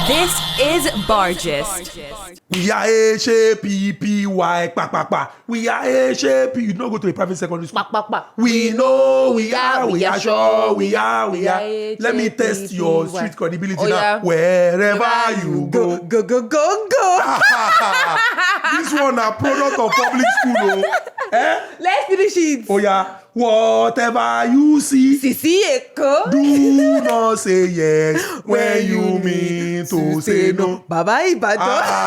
This is Bargist. We are H-A-P-P-Y, pa. We are H-A-P. You don't go to a private secondary school. We know we are sure, we are. Let me test your street credibility now. Wherever you go. This one a product of public school. Let's finish it. Oh yeah. Whatever you see, do not say yes when you mean to say no. Baba Ibadan.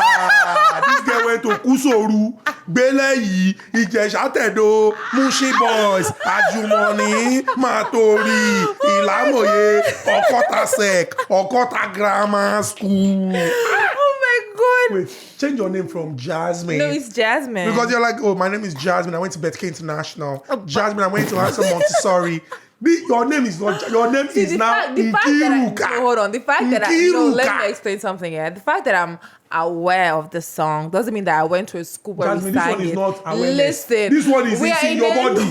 This girl went to Kusoru, Beleyi, Ijesha Tedo, Mushi Boys, Ajumoni, Matori, Ilamoye, Okota Sec, Okota Grammar School. Oh my God. Wait, change your name from Jasmine. No, it's Jasmine. Because you're like, oh, my name is Jasmine. I went to Betke International. Jasmine, I went to Hanson Montessori. Your name is not. Your name is now Nkiruka. Hold on. The fact that let me explain something here. The fact that I'm aware of the song doesn't mean that I went to a school where Jasmine, we sang this one is it. not awareness. Listen, this one is in your body.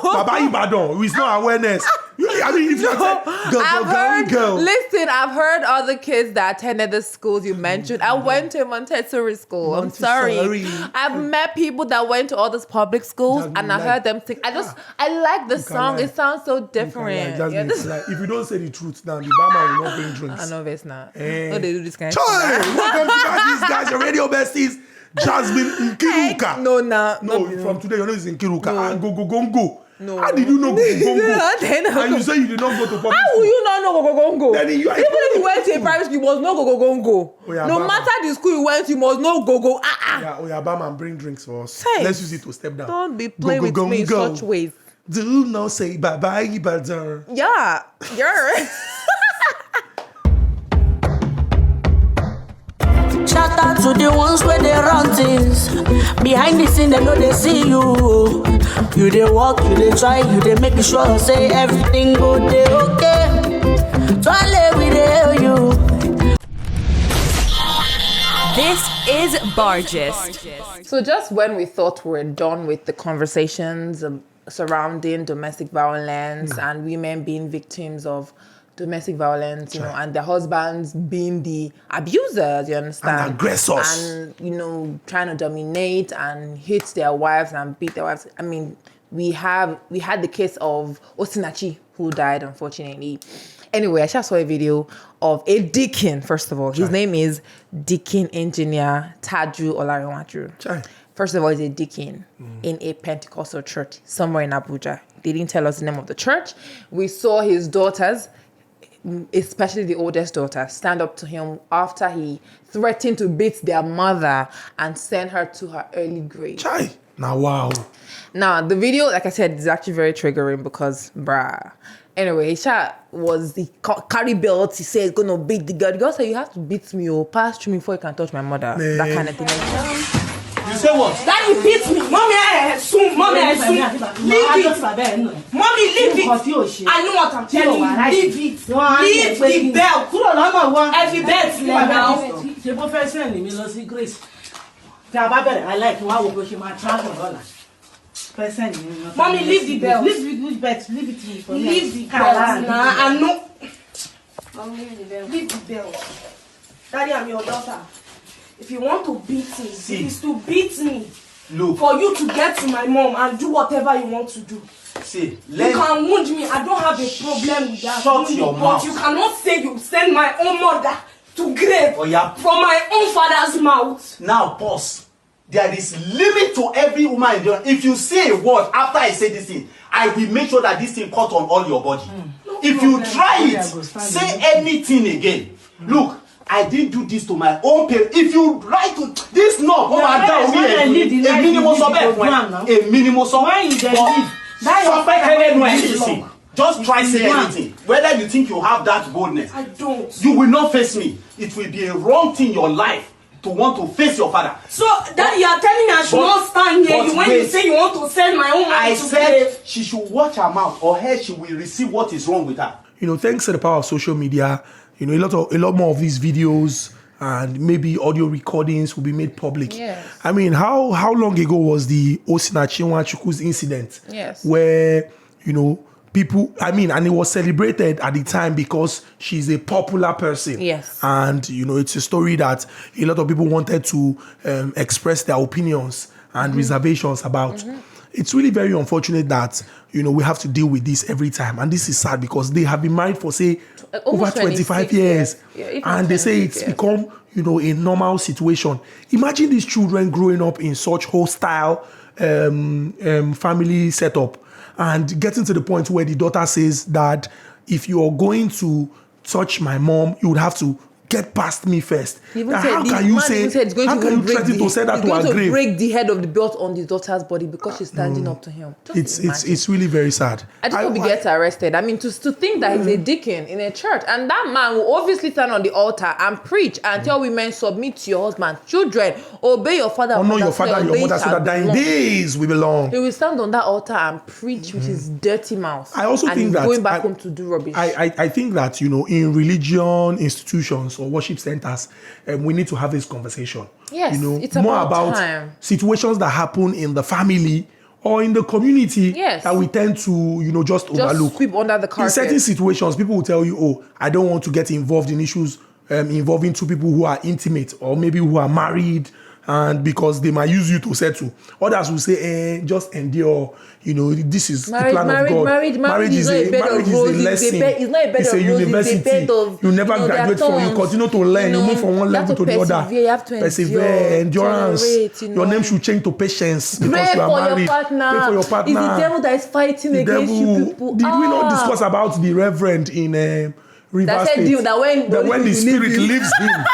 Baba Ibadan, it's not awareness. I mean, if you're girl. Listen, I've heard other kids that attended the schools you mentioned. I went to a Montessori school. I'm sorry. I've met people that went to all these public schools, Jasmine, and I heard them sing. I like the song. It sounds so different. Jasmine, if you don't say the truth now, the barman will not bring drinks. I know it's not. No, they do this kind of thing. Welcome to these guys, your radio besties. Jasmine Nkiruka. No, from today, your name is Nkiruka. And go. No. How did you know Gogongo? And you say you did not go to public How will you not know Gogongo? Even if you went to a private school, you must know Gogongo. No matter the school you went, you must know Gogo. Yeah, Bama, bring drinks for us. Thanks. Let's use it to step down. Don't be playing with me in such ways. Do not say bye-bye, Ibadan. Yeah, you're Shout out to the ones where they run things. Behind the scene, they know they see you. You they walk, you they try, you they make sure say everything go they okay. Twale we they hear you. This is Bargist. So just when we thought we were done with the conversations surrounding domestic violence and women being victims of domestic violence, you know, and their husbands being the abusers, you understand? And aggressors. And, you know, trying to dominate and hit their wives and beat their wives. I mean, we had the case of Osinachi, who died, unfortunately. Anyway, I just saw a video of a deacon, first of all. His name is Deacon Engineer Taju Olarinwaju. First of all, he's a deacon in a Pentecostal church somewhere in Abuja. They didn't tell us the name of the church. We saw his daughters, especially the oldest daughter, stand up to him after he threatened to beat their mother and send her to her early grave. Now, wow. Now, the video, like I said, is actually very triggering because, Anyway, Isha was the carry belt. He said he's going to beat the girl. The girl said, you have to beat me or pass through me before you can touch my mother. Man. That kind of thing. You say what? Daddy beat me. Mommy, I soon. Leave it. Mommy, leave it. I know what I'm telling you. Leave it. Leave the belt. Every belt now. The professor name is Grace. I like how she might travel. Mommy, leave the belt. Leave the belt. Leave it to me. Leave the belt. Nah, I know. Mommy, leave the belt. Leave the belt. Daddy, I'm your daughter. If you want to beat me, it is to beat me. Look. For you to get to my mom and do whatever you want to do. See, you can wound me. I don't have a problem with that. Shut your mouth. But you cannot say you send my own mother to grave from my own father's mouth. Now, pause. There is limit to every woman. If you say a word after I say this thing, I will make sure that this thing cut on all your body. No if problem. You try it, say anything again. Look, I didn't do this to my own parents. If you write to this knob, a minimum just try say anything. Whether you think you have that boldness, I don't. You will not face me. It will be a wrong thing in your life to want to face your father. So that you are telling me I should not stand here when you say you want to send my own mother I said she should watch her mouth, or else she will receive what is wrong with her. You know, thanks to the power of social media, you know, a lot more of these videos and maybe audio recordings will be made public. Yes. I mean, how long ago was the Osinachi Nwachukwu's incident? Yes. Where, you know, and it was celebrated at the time because she's a popular person. Yes. And, it's a story that a lot of people wanted to express their opinions and reservations about. It's really very unfortunate that, we have to deal with this every time. And this is sad because they have been married for, say, over 25 years. Yeah, and they say it's become, a normal situation. Imagine these children growing up in such hostile family setup and getting to the point where the daughter says that if you're going to touch my mom, you would have to get past me first. How can you threaten to send her to her grave? Break the head of the belt on the daughter's body because she's standing up to him. It's really very sad. I just hope he gets arrested. I mean, to think that he's a deacon in a church and that man will obviously stand on the altar and preach and tell women, submit to your husband. Children, obey your father. Honor your father and your mother so that in days we belong. He will stand on that altar and preach with his dirty mouth. I also think that going back home to do rubbish. I think that, in religion institutions or worship centers, we need to have this conversation. Yes, it's more about time. Situations that happen in the family or in the community that we tend to, just overlook. Sweep under the carpet. In certain situations, people will tell you, oh, I don't want to get involved in issues involving two people who are intimate or maybe who are married, and because they might use you to settle. Others will say, just endure. This is the plan of God. Marriage is a lesson. It's not a bed it's of a roses. university. It's a bed of, you never graduate from. You continue to learn. You move from one level to the other. You have to persevere. Endurance. Your name should change to patience because you are married. Pray for your partner. It's the devil that is fighting against you people. Did we not discuss about the reverend in River State? That when the spirit leaves him,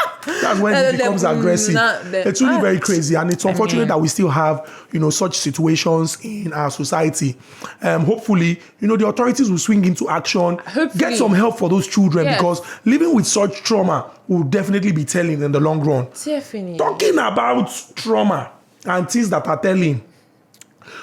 that's when he becomes aggressive. It's really very crazy, and it's unfortunate that we still have, such situations in our society. Hopefully, the authorities will swing into action, get some help for those children, because living with such trauma will definitely be telling in the long run. Definitely. Talking about trauma and things that are telling.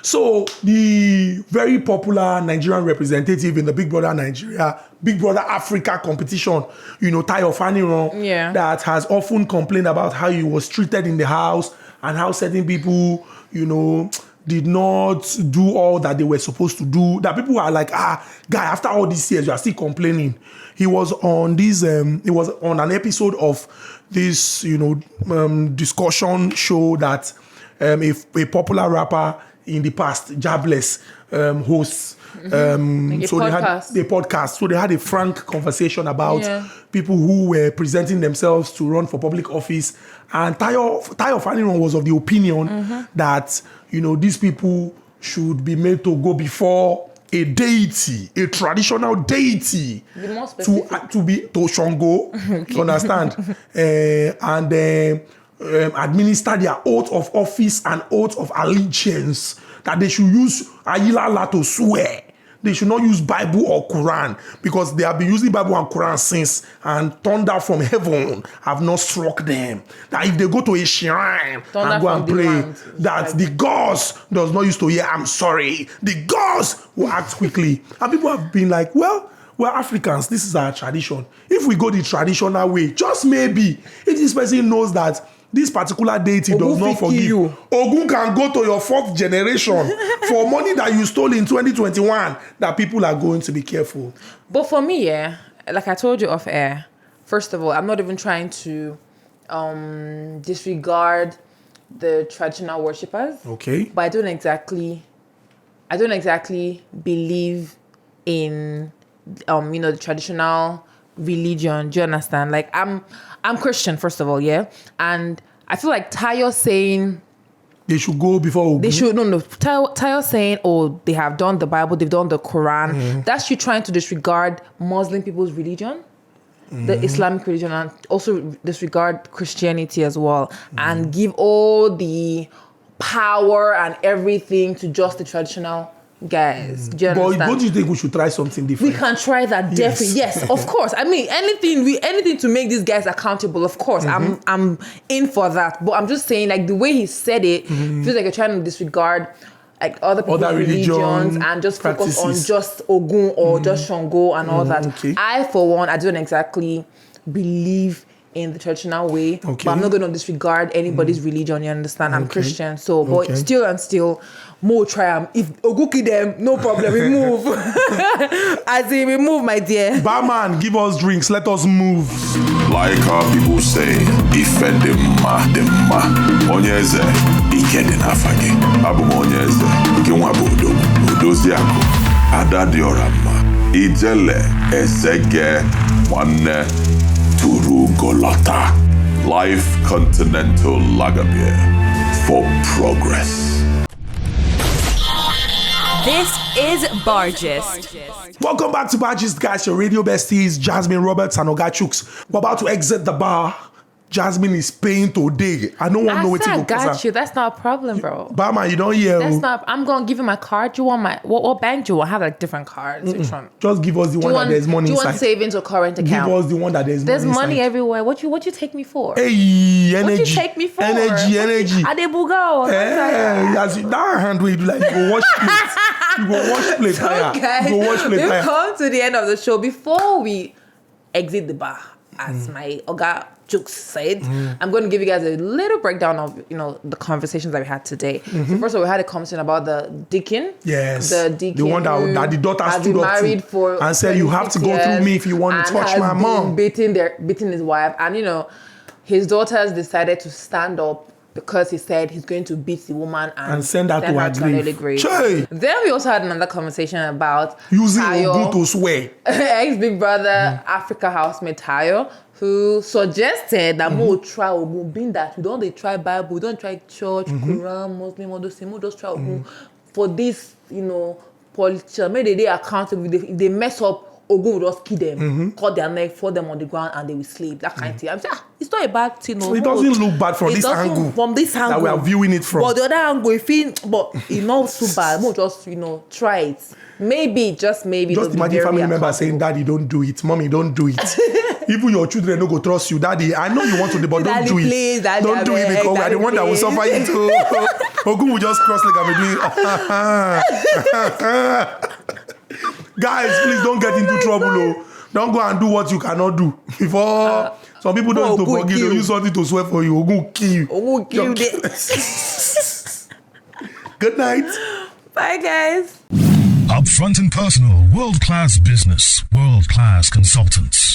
So the very popular Nigerian representative in the Big Brother Africa competition, Tayo Faniran, that has often complained about how he was treated in the house and how certain people, did not do all that they were supposed to do. That people are like, guy, after all these years, you are still complaining. He was on an episode of this, discussion show that a popular rapper in the past, Jobless, hosts. So they had the podcast. So they had a frank conversation about people who were presenting themselves to run for public office. And Tayo Faniran was of the opinion that, these people should be made to go before a deity, a traditional deity, to Shango, you understand, and administer their oath of office and oath of allegiance, that they should use Ayilala to swear. They should not use Bible or Quran, because they have been using Bible and Quran since, and thunder from heaven have not struck them. That if they go to a shrine and go and pray, that the gods does not used to hear, I'm sorry, the gods will act quickly. And people have been like, well, we're Africans, this is our tradition. If we go the traditional way, just maybe, if this person knows that this particular deity Ogun does not forgive you, Ogun can go to your fourth generation for money that you stole in 2021, that people are going to be careful. But for me, like I told you off air, first of all, I'm not even trying to disregard the traditional worshippers. Okay. But I don't exactly believe in the traditional religion. Do you understand? Like I'm Christian, first of all, and I feel like Tayo saying they should go before Ogun. They should Tayo saying, oh, they have done the Bible, they've done the Quran. That's you trying to disregard Muslim people's religion, the Islamic religion, and also disregard Christianity as well, and give all the power and everything to just the traditional guys. Do you understand? But don't you think we should try something different? We can try that definitely. Yes, of course. I mean, anything to make these guys accountable, of course. I'm in for that. But I'm just saying, like, the way he said it feels like you're trying to disregard like other people's religions and just focus on just Ogun or just Shango and all that. Okay. I, for one, I don't exactly believe in the traditional way. Okay. But I'm not going to disregard anybody's religion, you understand? I'm Christian. So, but still, more try. If Oguki them, no problem, we move. As in, we move, my dear. Barman, give us drinks. Let us move. Like how people say, ife demma, onyeze, ike dị n'afage. Abụ m onyeze, nke nwa bụ Odoziakụ, Ada dị ọra mma, Ijele, Ezege, Nwanne, Turu Golota. Life Continental Lager Beer for progress. This is Bargist. Welcome back to Bargist, guys. Your radio besties, Jasmine Roberts and Oga Chooks. We're about to exit the bar. Jasmine is paying today. I don't want to know what I got you. That's not a problem, bro. Barman, you don't hear. That's not. I'm gonna give you my card. You want my what bank do you want? I have like different cards. Which one? Just give us the one that there's money inside. Do you inside. want savings or current account? Give us the one that there's money inside. everywhere. What you take me for? Hey, energy. What you take me for? Energy. Adebuga. That hand way you do like you go wash plate. You go wash plate. So guys, we've come to the end of the show. Before we exit the bar, as my Oga Chooks said, I'm going to give you guys a little breakdown of the conversations that we had today. So first of all, we had a conversation about the deacon. Yes, the deacon, the one that the daughter stood up to and said, "You have to go through me if you want to touch my mom." Beating his wife, and his daughters decided to stand up because he said he's going to beat the woman and send her to her grave. Then we also had another conversation about using Ogun to swear. Ex-Big Brother Africa housemate Tayo, who suggested that more try Ogun, being that we don't try Bible, we don't try church, Quran, Muslim, all those things, we just try Ogun for this, politician. Maybe they accountable. If they mess up, Ogun will just kill them, cut their neck, fall them on the ground, and they will sleep. That kind of thing. I'm saying, it's not a bad thing. So it doesn't look bad from this angle. From this angle that we are viewing it from. But the other angle, it's not too bad. More just try it. Maybe, just maybe. Just imagine family member saying, "Daddy, don't do it. Mommy, don't do it." Even your children don't go trust you. Daddy, I know you want to do, but don't do it. Please, Daddy, don't do it because we are the one that will suffer it too. Ogun will just cross like I'm doing. Guys, please don't get into trouble. Don't go and do what you cannot do. Before some people don't need to forgive, they use something to swear for you. Ogun kill you. Ogun kill you. Good night. Bye, guys. Upfront and personal, world-class business, world-class consultants.